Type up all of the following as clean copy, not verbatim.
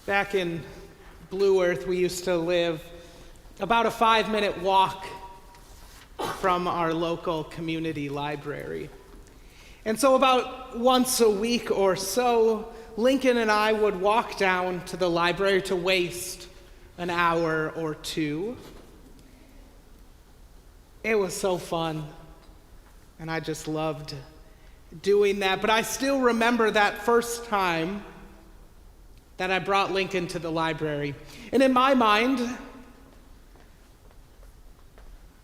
Back in Blue Earth, we used to live about a 5-minute walk from our local community library. And so about once a week or so, Lincoln and I would walk down to the library to waste an hour or two. It was so fun, and I just loved doing that. But I still remember that first time that I brought Lincoln to the library. And in my mind,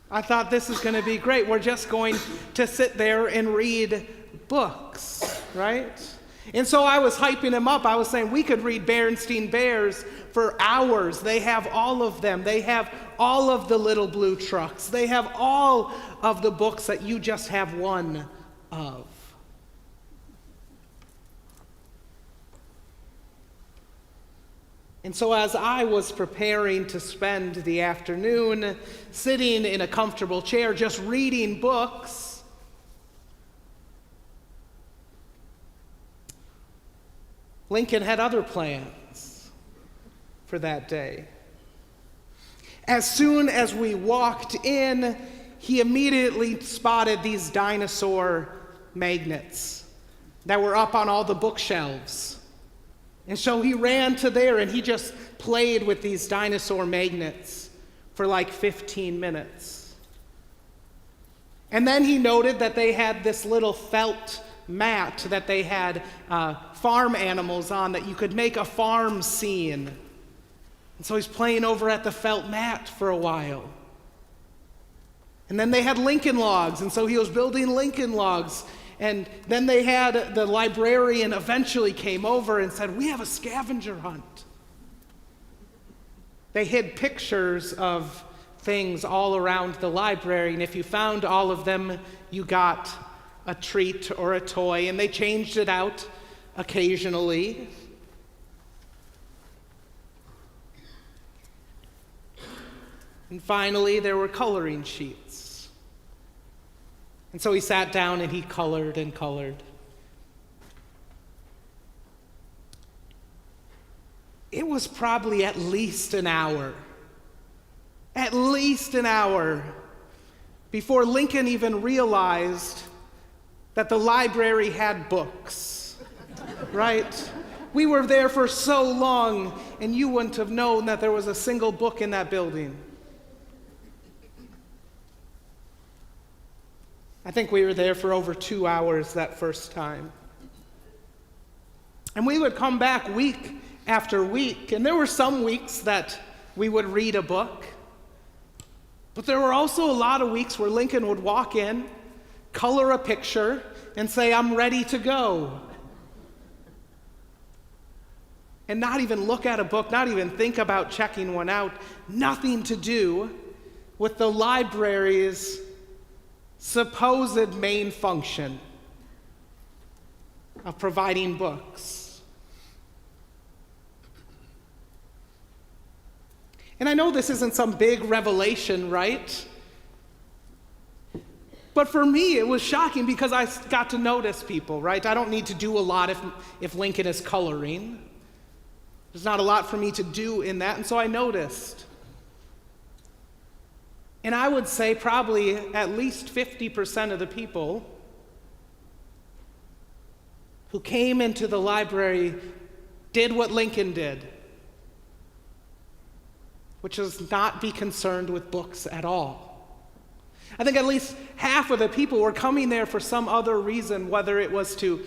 I thought this is going to be great. We're just going to sit there and read books, right? And so I was hyping him up. I was saying we could read Berenstain Bears for hours. They have all of them. They have all of the Little Blue Trucks. They have all of the books that you just have one of. And so as I was preparing to spend the afternoon sitting in a comfortable chair just reading books, Lincoln had other plans for that day. As soon as we walked in, he immediately spotted these dinosaur magnets that were up on all the bookshelves. And so he ran to there and he just played with these dinosaur magnets for like 15 minutes. And then he noted that they had this little felt mat that they had farm animals on, that you could make a farm scene. And so he's playing over at the felt mat for a while. And then they had Lincoln logs, and so he was building Lincoln logs. And then they had the librarian eventually came over and said, "We have a scavenger hunt." They hid pictures of things all around the library, and if you found all of them, you got a treat or a toy, and they changed it out occasionally. And finally, there were coloring sheets. And so he sat down and he colored and colored. It was probably at least an hour before Lincoln even realized that the library had books, right? We were there for so long, and you wouldn't have known that there was a single book in that building. I think we were there for over 2 hours that first time. And we would come back week after week, and there were some weeks that we would read a book, but there were also a lot of weeks where Lincoln would walk in, color a picture, and say, "I'm ready to go." And not even look at a book, not even think about checking one out, nothing to do with the library's supposed main function of providing books. And I know this isn't some big revelation, right? But for me, it was shocking because I got to notice people, right? I don't need to do a lot if Lincoln is coloring. There's not a lot for me to do in that, and so I noticed. And I would say probably at least 50% of the people who came into the library did what Lincoln did, which is not be concerned with books at all. I think at least half of the people were coming there for some other reason, whether it was to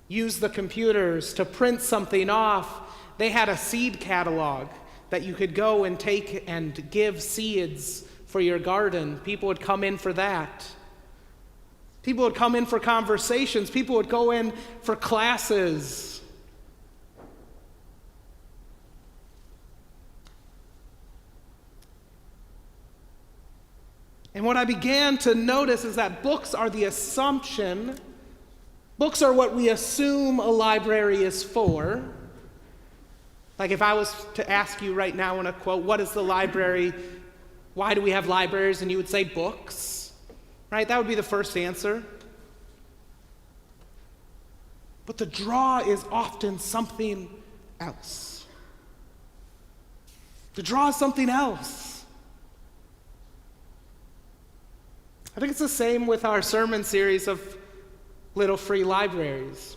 use the computers, to print something off. They had a seed catalog that you could go and take and give seeds for your garden. People would come in for that. People would come in for conversations. People would go in for classes. And what I began to notice is that books are the assumption. Books are what we assume a library is for. Like if I was to ask you right now in a quote, what is the library? Why do we have libraries? And you would say books, right? That would be the first answer. But the draw is often something else. To draw something else. I think it's the same with our sermon series of little free libraries.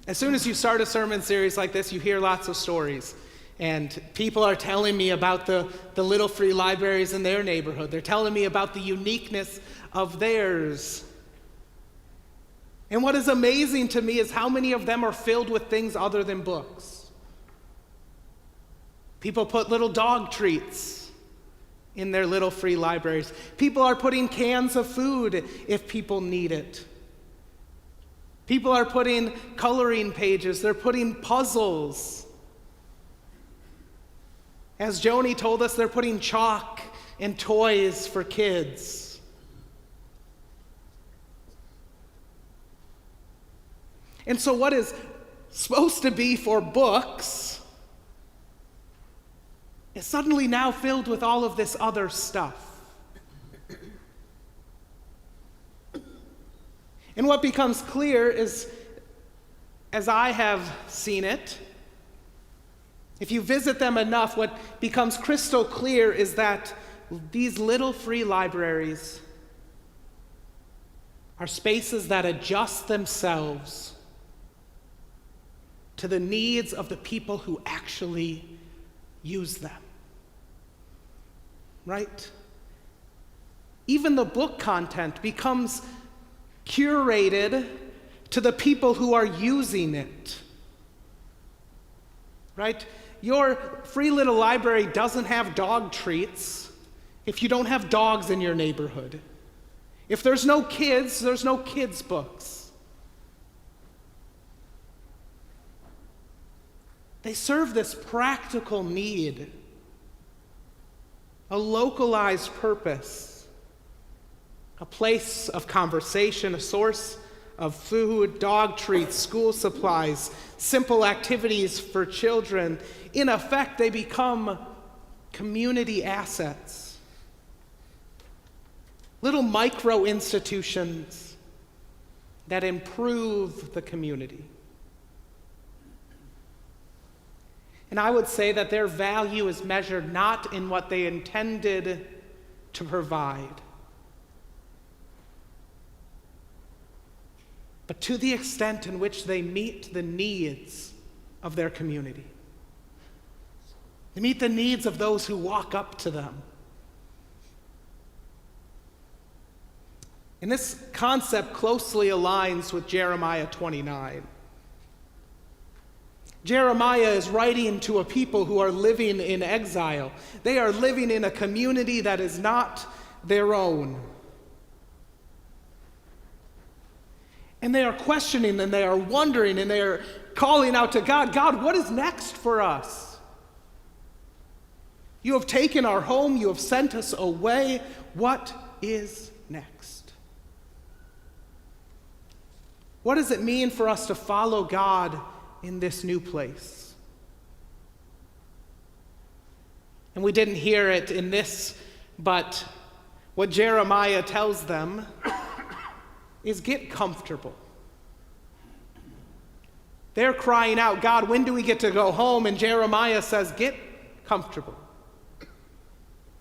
As soon as you start a sermon series like this, you hear lots of stories. And people are telling me about the little free libraries in their neighborhood. They're telling me about the uniqueness of theirs. And what is amazing to me is how many of them are filled with things other than books. People put little dog treats in their little free libraries. People are putting cans of food if people need it. People are putting coloring pages. They're putting puzzles. As Joni told us, they're putting chalk and toys for kids. And so what is supposed to be for books is suddenly now filled with all of this other stuff. And what becomes clear is, as I have seen it, if you visit them enough, what becomes crystal clear is that these little free libraries are spaces that adjust themselves to the needs of the people who actually use them. Right? Even the book content becomes curated to the people who are using it. Right? Your free little library doesn't have dog treats if you don't have dogs in your neighborhood. If there's no kids, there's no kids' books. They serve this practical need, a localized purpose, a place of conversation, a source of food, dog treats, school supplies, simple activities for children. In effect, they become community assets. Little micro institutions that improve the community. And I would say that their value is measured not in what they intended to provide, but to the extent in which they meet the needs of their community. They meet the needs of those who walk up to them. And this concept closely aligns with Jeremiah 29. Jeremiah is writing to a people who are living in exile. They are living in a community that is not their own. And they are questioning and they are wondering and they are calling out to God, God, what is next for us? You have taken our home, you have sent us away. What is next? What does it mean for us to follow God in this new place? And we didn't hear it in this, but what Jeremiah tells them is get comfortable. They're crying out, God, when do we get to go home? And Jeremiah says, get comfortable.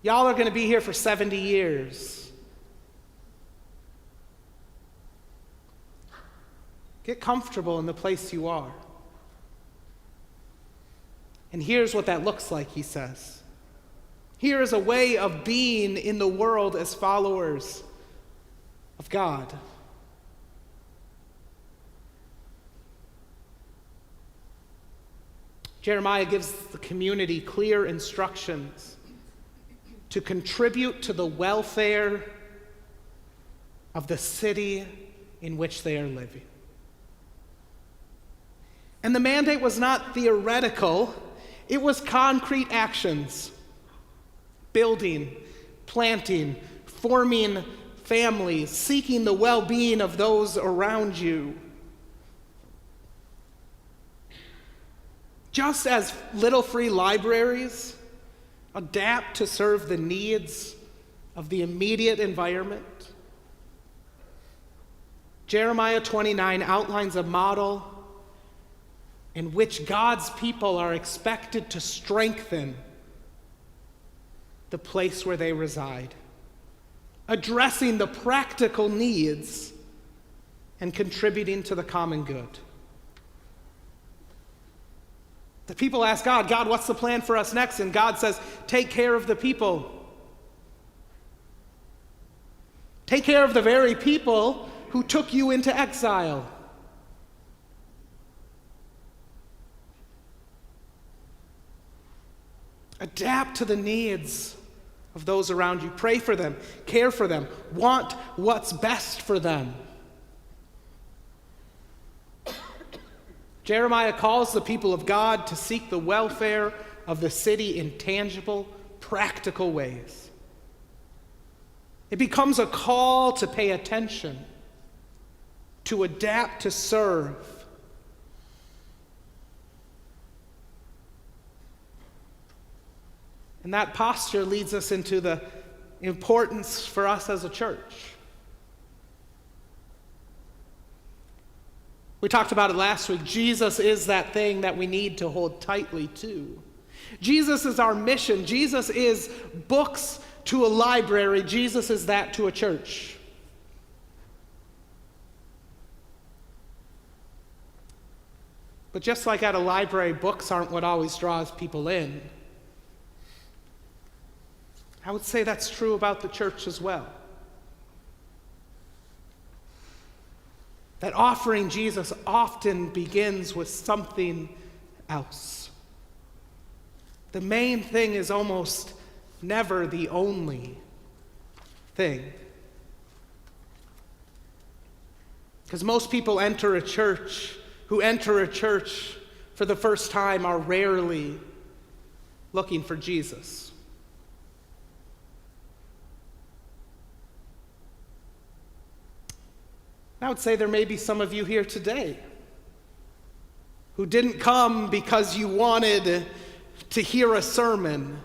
Y'all are going to be here for 70 years. Get comfortable in the place you are. And here's what that looks like, he says. Here is a way of being in the world as followers of God. Jeremiah gives the community clear instructions to contribute to the welfare of the city in which they are living. And the mandate was not theoretical, it was concrete actions. Building, planting, forming families, seeking the well-being of those around you. Just as little free libraries adapt to serve the needs of the immediate environment, Jeremiah 29 outlines a model in which God's people are expected to strengthen the place where they reside, addressing the practical needs and contributing to the common good. The people ask God, God, what's the plan for us next? And God says, take care of the people. Take care of the very people who took you into exile. Adapt to the needs of those around you. Pray for them, care for them, want what's best for them. Jeremiah calls the people of God to seek the welfare of the city in tangible, practical ways. It becomes a call to pay attention, to adapt, to serve. And that posture leads us into the importance for us as a church. We talked about it last week. Jesus is that thing that we need to hold tightly to. Jesus is our mission. Jesus is books to a library. Jesus is that to a church. But just like at a library, books aren't what always draws people in. I would say that's true about the church as well. That offering Jesus often begins with something else. The main thing is almost never the only thing. Because most people who enter a church for the first time are rarely looking for Jesus. I would say there may be some of you here today who didn't come because you wanted to hear a sermon.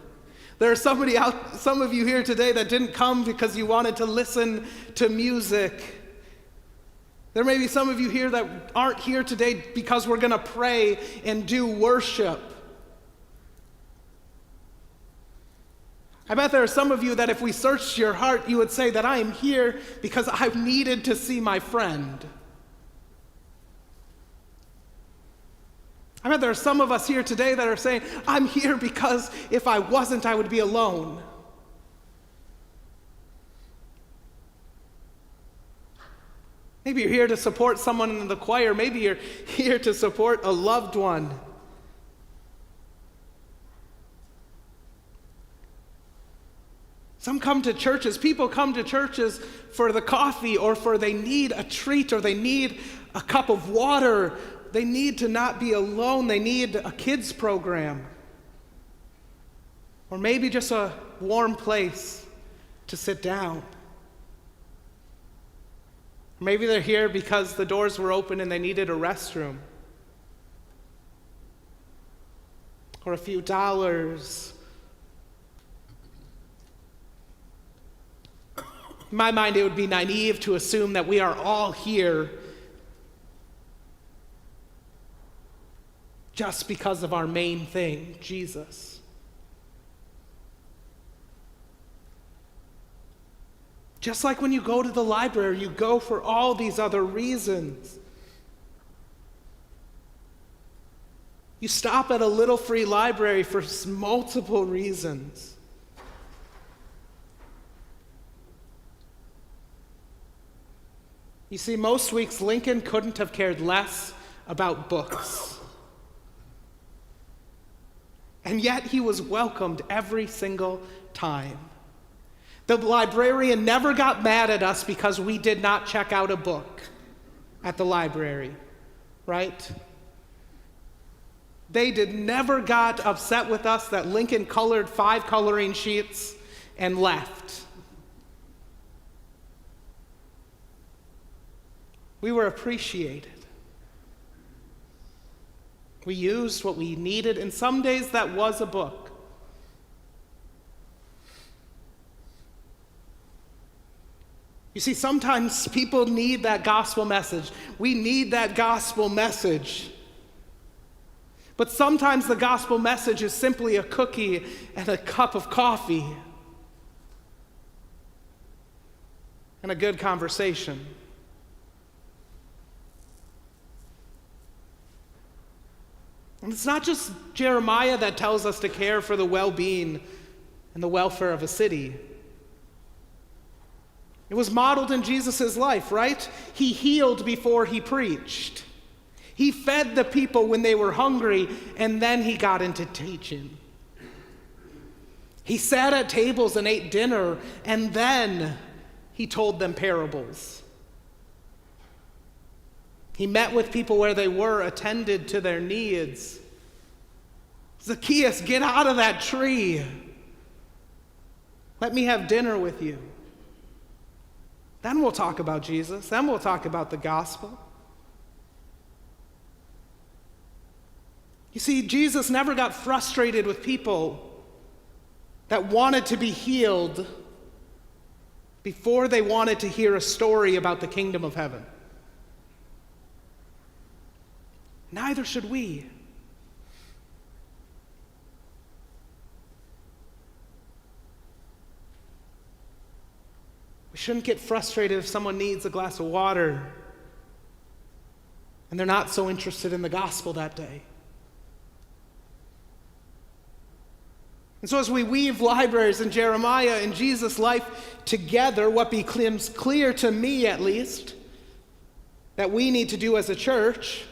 There are some of you here today that didn't come because you wanted to listen to music. There may be some of you here that aren't here today because we're going to pray and do worship. I bet there are some of you that if we searched your heart, you would say that I am here because I've needed to see my friend. I bet there are some of us here today that are saying, I'm here because if I wasn't, I would be alone. Maybe you're here to support someone in the choir. Maybe you're here to support a loved one. Some come to churches, people come to churches for the coffee or for they need a treat or they need a cup of water. They need to not be alone. They need a kids program. Or maybe just a warm place to sit down. Maybe they're here because the doors were open and they needed a restroom. Or a few dollars. In my mind, it would be naive to assume that we are all here just because of our main thing, Jesus. Just like when you go to the library, you go for all these other reasons. You stop at a little free library for multiple reasons. You see, most weeks Lincoln couldn't have cared less about books. And yet he was welcomed every single time. The librarian never got mad at us because we did not check out a book at the library, right? They never got upset with us that Lincoln colored 5 coloring sheets and left. We were appreciated. We used what we needed, and some days that was a book. You see, sometimes people need that gospel message. We need that gospel message. But sometimes the gospel message is simply a cookie and a cup of coffee and a good conversation. And it's not just Jeremiah that tells us to care for the well-being and the welfare of a city. It was modeled in Jesus' life, right? He healed before he preached. He fed the people when they were hungry, and then he got into teaching. He sat at tables and ate dinner, and then he told them parables. He met with people where they were, attended to their needs. Zacchaeus, get out of that tree. Let me have dinner with you. Then we'll talk about Jesus. Then we'll talk about the gospel. You see, Jesus never got frustrated with people that wanted to be healed before they wanted to hear a story about the kingdom of heaven. Neither should we. We shouldn't get frustrated if someone needs a glass of water and they're not so interested in the gospel that day. And so as we weave libraries in Jeremiah and Jesus' life together, what becomes clear to me at least, that we need to do as a church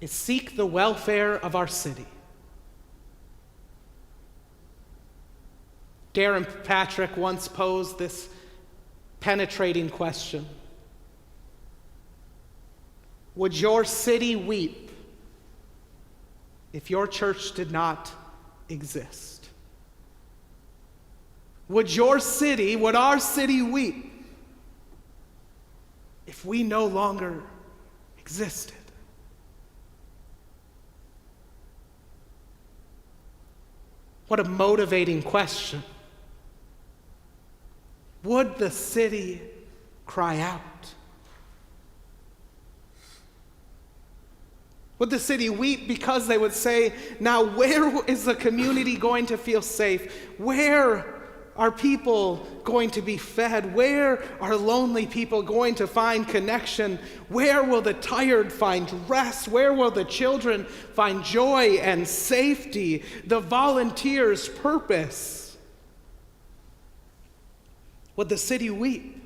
is seek the welfare of our city. Darren Patrick once posed this penetrating question: would your city weep if your church did not exist? Would our city weep if we no longer existed? What a motivating question. Would the city cry out? Would the city weep because they would say, now where is the community going to feel safe? Where are people going to be fed? Where are lonely people going to find connection? Where will the tired find rest? Where will the children find joy and safety? The volunteers' purpose? Would the city weep?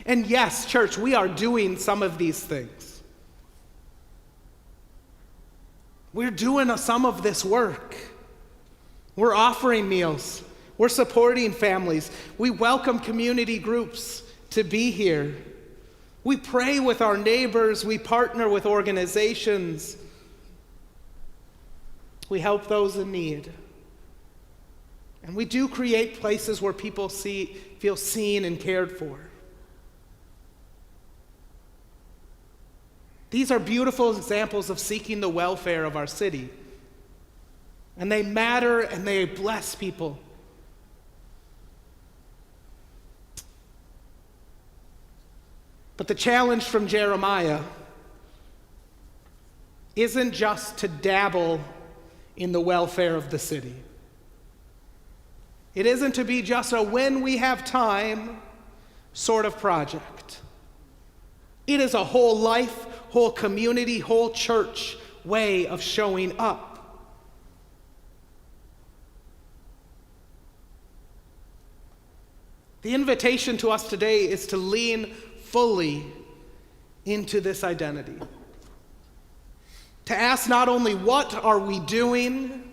And yes, church, we are doing some of these things. We're doing some of this work. We're offering meals. We're supporting families. We welcome community groups to be here. We pray with our neighbors. We partner with organizations. We help those in need. And we do create places where people feel seen and cared for. These are beautiful examples of seeking the welfare of our city. And they matter and they bless people. But the challenge from Jeremiah isn't just to dabble in the welfare of the city. It isn't to be just a when we have time sort of project. It is a whole life, whole community, whole church way of showing up. The invitation to us today is to lean fully into this identity. To ask not only what are we doing,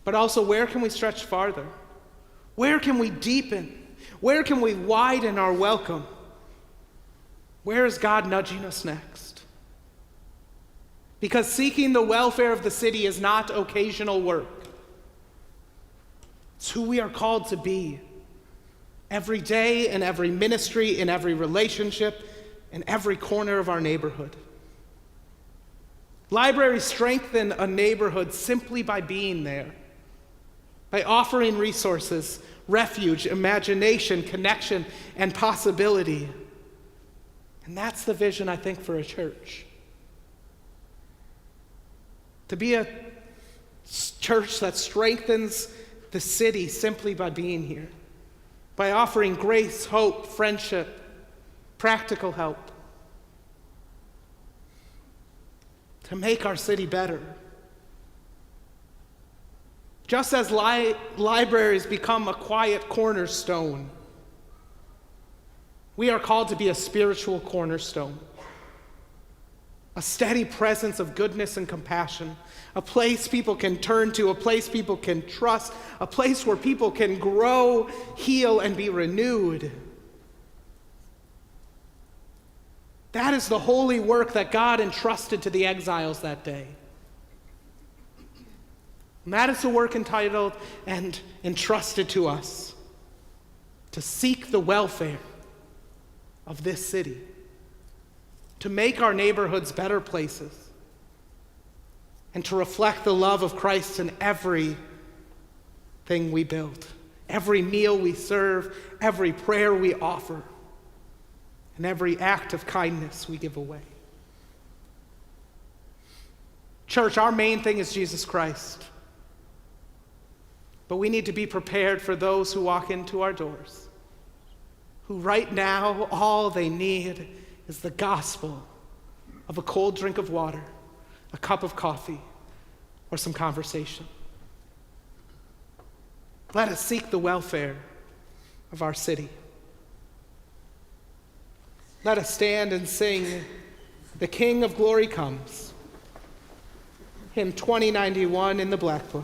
but also where can we stretch farther? Where can we deepen? Where can we widen our welcome? Where is God nudging us next? Because seeking the welfare of the city is not occasional work. It's who we are called to be. Every day, in every ministry, in every relationship, in every corner of our neighborhood. Libraries strengthen a neighborhood simply by being there, by offering resources, refuge, imagination, connection, and possibility. And that's the vision, I think, for a church. To be a church that strengthens the city simply by being here, by offering grace, hope, friendship, practical help, to make our city better. Just as libraries become a quiet cornerstone, we are called to be a spiritual cornerstone, a steady presence of goodness and compassion, a place people can turn to, a place people can trust, a place where people can grow, heal, and be renewed. That is the holy work that God entrusted to the exiles that day. And that is the work entitled and entrusted to us, to seek the welfare of this city, to make our neighborhoods better places, and to reflect the love of Christ in everything we build, every meal we serve, every prayer we offer, and every act of kindness we give away. Church, our main thing is Jesus Christ. But we need to be prepared for those who walk into our doors, who right now all they need is the gospel of a cold drink of water, a cup of coffee, or some conversation. Let us seek the welfare of our city. Let us stand and sing "The King of Glory Comes," hymn 2091 in the Black Book.